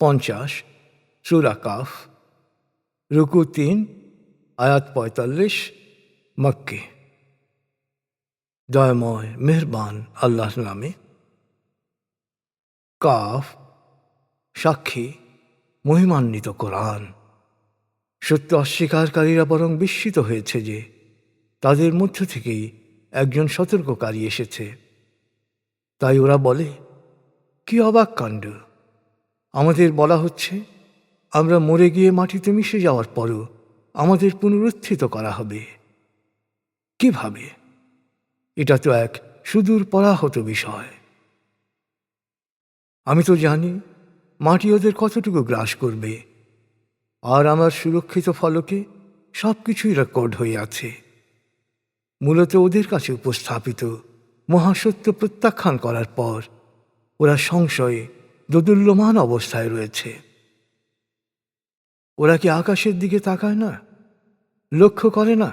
50 সূরা calf, রুকু 3, আয়াত 45, মক্কি। দয়াময় মেহেরবান আল্লাহর নামে। কাফ, সাক্ষী মহিমান্বিত কোরআন। সত্য অস্বীকারীরা বরং বিস্মিত হয়েছে যে তাদের মধ্য থেকেই একজন সতর্ককারী এসেছে। তাই ওরা বলে, কি অবাক কাণ্ড! আমাদের বলা হচ্ছে আমরা মরে গিয়ে মাটিতে মিশে যাওয়ার পরও আমাদের পুনরুত্থিত করা হবে। কিভাবে? এটা তো এক সুদূর পরাহত বিষয়। আমি তো জানি মাটি ওদের কতটুকু গ্রাস করবে, আর আমার সুরক্ষিত ফলকে সব কিছুই রেকর্ড হয়ে আছে। মূলত ওদের কাছে উপস্থাপিত মহাসত্য প্রত্যাখ্যান করার পর ওরা সংশয়ে দোদুল্যমান অবস্থায় রয়েছে। ওরা কি আকাশের দিকে তাকায় না? লক্ষ্য করে না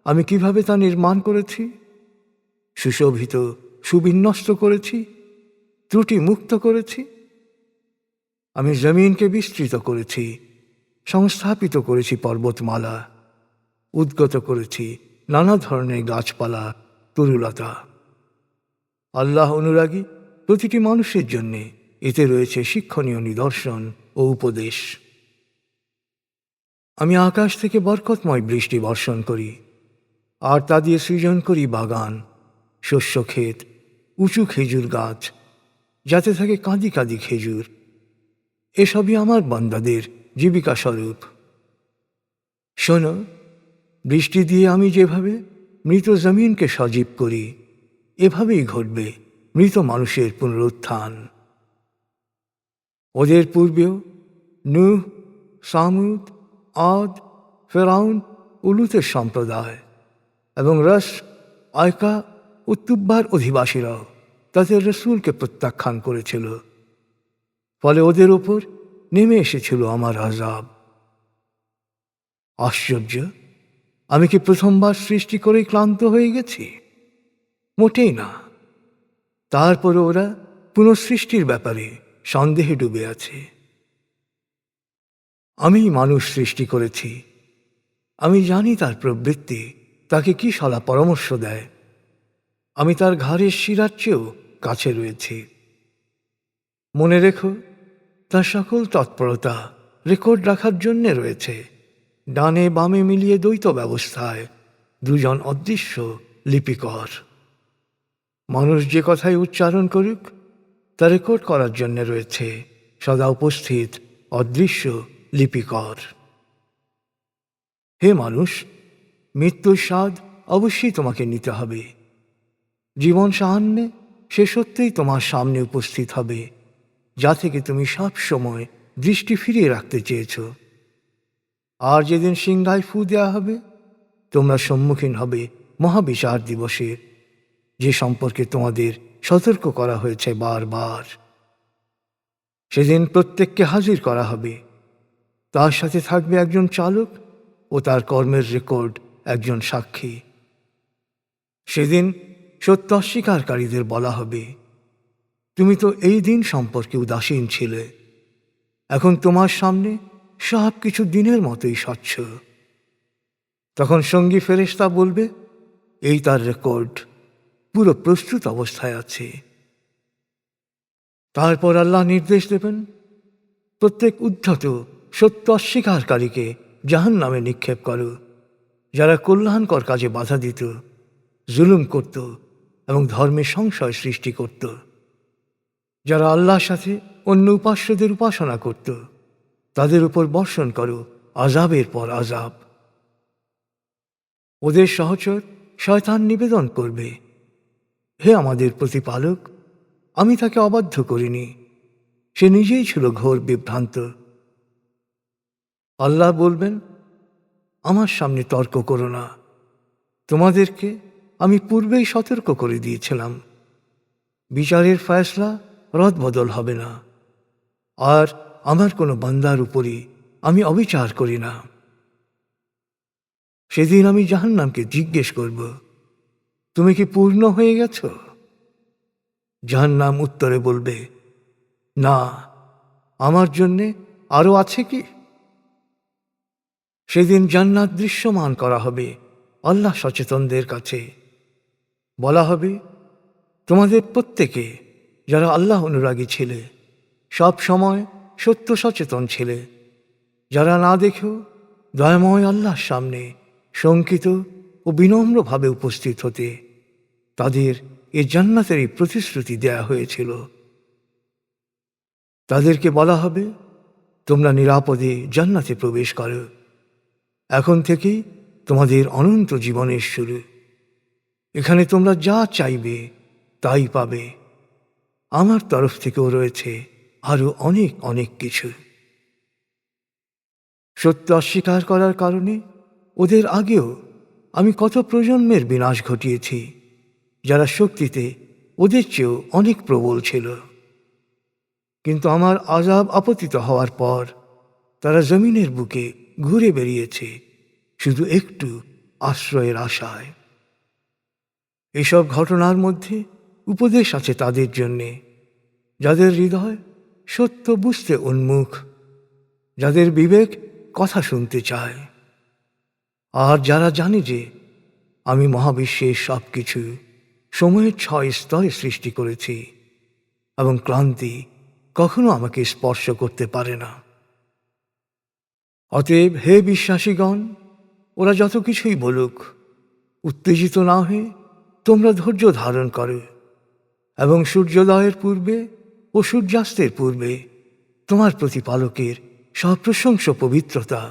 আমি কিভাবে তা নির্মাণ করেছি, সুশোভিত সুবিন্যস্ত করেছি, ত্রুটি মুক্ত করেছি? আমি জমিনকে বিস্তৃত করেছি, সংস্থাপিত করেছি পর্বতমালা, উদ্গত করেছি নানা ধরনের গাছপালা, তরুলতা। আল্লাহ অনুরাগী প্রতিটি মানুষের জন্যে এতে রয়েছে শিক্ষণীয় নিদর্শন ও উপদেশ। আমি আকাশ থেকে বরকতময় বৃষ্টি বর্ষণ করি, আর তা দিয়ে সৃজন করি বাগান, শস্যক্ষেত, উঁচু খেজুর গাছ, যাতে থাকে কাঁদি কাঁদি খেজুর। এসবই আমার বান্দাদের জীবিকা স্বরূপ। শোনো, বৃষ্টি দিয়ে আমি যেভাবে মৃত জমিনকে সজীব করি, এভাবেই ঘটবে মৃত মানুষের পুনরুত্থান। ওদের পূর্বেও নূহ, সামুদ, আদ, ফেরাউন ও লূতের সম্প্রদায় এবং রস, আয়কা ও তুব্বার অধিবাসীরাও তাদের রসূলকে প্রত্যাখ্যান করেছিল। ফলে ওদের ওপর নেমে এসেছিল আমার আযাব। আশ্চর্য! আমি কি প্রথমবার সৃষ্টি করেই ক্লান্ত হয়ে গেছি? মোটেই না। তারপরে ওরা পুনঃসৃষ্টির ব্যাপারে সন্দেহে ডুবে আছে। আমি মানুষ সৃষ্টি করেছি, আমি জানি তার প্রবৃত্তি, তাকে কি শালা পরামর্শ দেয়। আমি তার ঘাড়ের শিরার চেয়েও কাছে রয়েছি। মনে রেখো, তার সকল তৎপরতা রেকর্ড রাখার জন্যে রয়েছে ডানে বামে মিলিয়ে দ্বৈত ব্যবস্থায় দুজন অদৃশ্য লিপিকর। মানুষ যে কথাই উচ্চারণ করুক তা রেকর্ড করার জন্য রয়েছে সদা উপস্থিত অদৃশ্য লিপিকর। হে মানুষ, মৃত্যুর স্বাদ অবশ্যই তোমাকে নিতে হবে। জীবন সাহান্যে সে সত্যিই তোমার সামনে উপস্থিত হবে, যা থেকে তুমি সব সময় দৃষ্টি ফিরিয়ে রাখতে চেয়েছ। আর যেদিন সিংহায় ফু দেওয়া হবে, তোমরা সম্মুখীন হবে মহাবিচার দিবসের, যে সম্পর্কে তোমাদের সতর্ক করা হয়েছে বারবার। সেদিন প্রত্যেককে হাজির করা হবে, তার সাথে থাকবে একজন চালক ও তার কর্মের রেকর্ড একজন সাক্ষী। সেদিন সত্য অস্বীকারীদের বলা হবে, তুমি তো এই দিন সম্পর্কে উদাসীন ছিলে, এখন তোমার সামনে সব কিছু দিনের মতোই স্বচ্ছ। তখন সঙ্গী ফেরেশতা বলবে, এই তার রেকর্ড, পুরো প্রস্তুত অবস্থায় আছে। তারপর আল্লাহ নির্দেশ দেবেন, প্রত্যেক উদ্ধত সত্য অস্বীকারীকে জাহান্নামে নিক্ষেপ করো, যারা কল্যাণকর কাজে বাধা দিত, জুলুম করত এবং ধর্মে সংশয় সৃষ্টি করত, যারা আল্লাহর সাথে অন্য উপাস্যদের উপাসনা করত, তাদের উপর বর্ষণ করো আযাবের পর আযাব। ওদের সহচর শয়তান নিবেদন করবে, হে আমাদের প্রতিপালক, আমি তাকে অবাধ্য করিনি, সে নিজেই ছিল ঘোর বিভ্রান্ত। আল্লাহ বলবেন, আমার সামনে তর্ক করো না, তোমাদেরকে আমি পূর্বেই সতর্ক করে দিয়েছিলাম। বিচারের ফয়সলা রদবদল হবে না, আর আমার কোনো বান্দার উপরই আমি অবিচার করি না। সেদিন আমি জাহান্নামকে জিজ্ঞেস করব, তুমি কি পূর্ণ হয়ে গেছ? জাহান্নাম উত্তরে বলবে, না, আমার জন্যে আরও আছে কি? সেদিন জান্নাত দৃশ্যমান করা হবে আল্লাহ সচেতনদের কাছে। বলা হবে, তোমাদের প্রত্যেকে যারা আল্লাহ অনুরাগী ছিলে, সব সময় সত্য সচেতন ছিলে, যারা না দেখেও দয়াময় আল্লাহর সামনে শঙ্কিত ও বিনম্রভাবে উপস্থিত হতে, তাদের এ জান্নাতেরই প্রতিশ্রুতি দেয়া হয়েছিল। তাদেরকে বলা হবে, তোমরা নিরাপদে জান্নাতে প্রবেশ করো। এখন থেকেই তোমাদের অনন্ত জীবনের শুরু। এখানে তোমরা যা চাইবে তাই পাবে। আমার তরফ থেকেও রয়েছে আরো অনেক অনেক কিছু। সত্য অস্বীকার করার কারণে ওদের আগেও আমি কত প্রজন্মের বিনাশ ঘটিয়েছি, যারা শক্তিতে ওদের চেয়েও অনেক প্রবল ছিল। কিন্তু আমার আযাব আপতিত হওয়ার পর তারা জমিনের বুকে ঘুরে বেরিয়েছে শুধু একটু আশ্রয়ের আশায়। এসব ঘটনার মধ্যে উপদেশ আছে তাদের জন্যে, যাদের হৃদয় সত্য বুঝতে উন্মুখ, যাদের বিবেক কথা শুনতে চায়, আর যারা জানে যে আমি মহাবিশ্বের সব কিছু সময়ের 6 স্তরে সৃষ্টি করেছি এবং ক্লান্তি কখনো আমাকে স্পর্শ করতে পারে না। অতএব হে বিশ্বাসীগণ, ওরা যত কিছুই বলুক, উত্তেজিত না হয়ে তোমরা ধৈর্য ধারণ করো এবং সূর্যোদয়ের পূর্বে ও সূর্যাস্তের পূর্বে তোমার প্রতিপালকের সপ্রশংস পবিত্রতা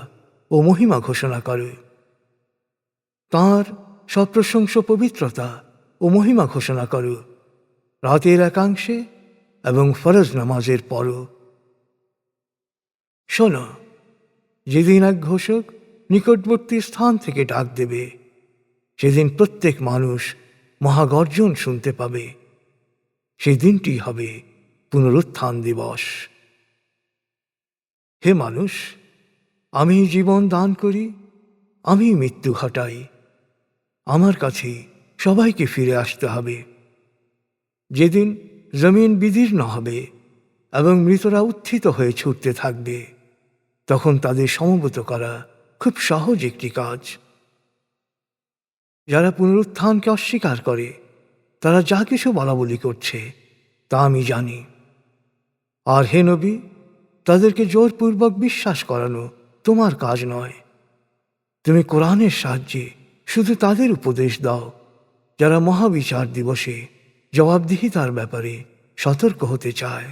ও মহিমা ঘোষণা করো। তাঁর সপ্রশংস পবিত্রতা ও মহিমা ঘোষণা করো রাতের একাংশে এবং ফরজ নামাজের পরও। শোনো, যেদিন এক ঘোষক নিকটবর্তী স্থান থেকে ডাক দেবে, সেদিন প্রত্যেক মানুষ মহাগর্জন শুনতে পাবে। সেই দিনটি হবে পুনরুত্থান দিবস। হে মানুষ, আমি জীবন দান করি, আমি মৃত্যু ঘটাই। আমার কাছে সবাইকে ফিরে আসতে হবে। যেদিন জমিন বিদীর্ণ হবে এবং মৃতরা উত্থিত হয়ে ছুটতে থাকবে, তখন তাদের সমবেত করা খুব সহজ একটি কাজ। যারা পুনরুত্থানকে অস্বীকার করে, তারা যা কিছু বলাবলি করছে তা আমি জানি। আর হে নবী, তাদেরকে জোরপূর্বক বিশ্বাস করানো তোমার কাজ নয়। তুমি কোরআনের সাহায্যে শুধু তাদের উপদেশ দাও যারা মহাবিচার দিবসে জবাবদিহিতার ব্যাপারে সতর্ক হতে চায়।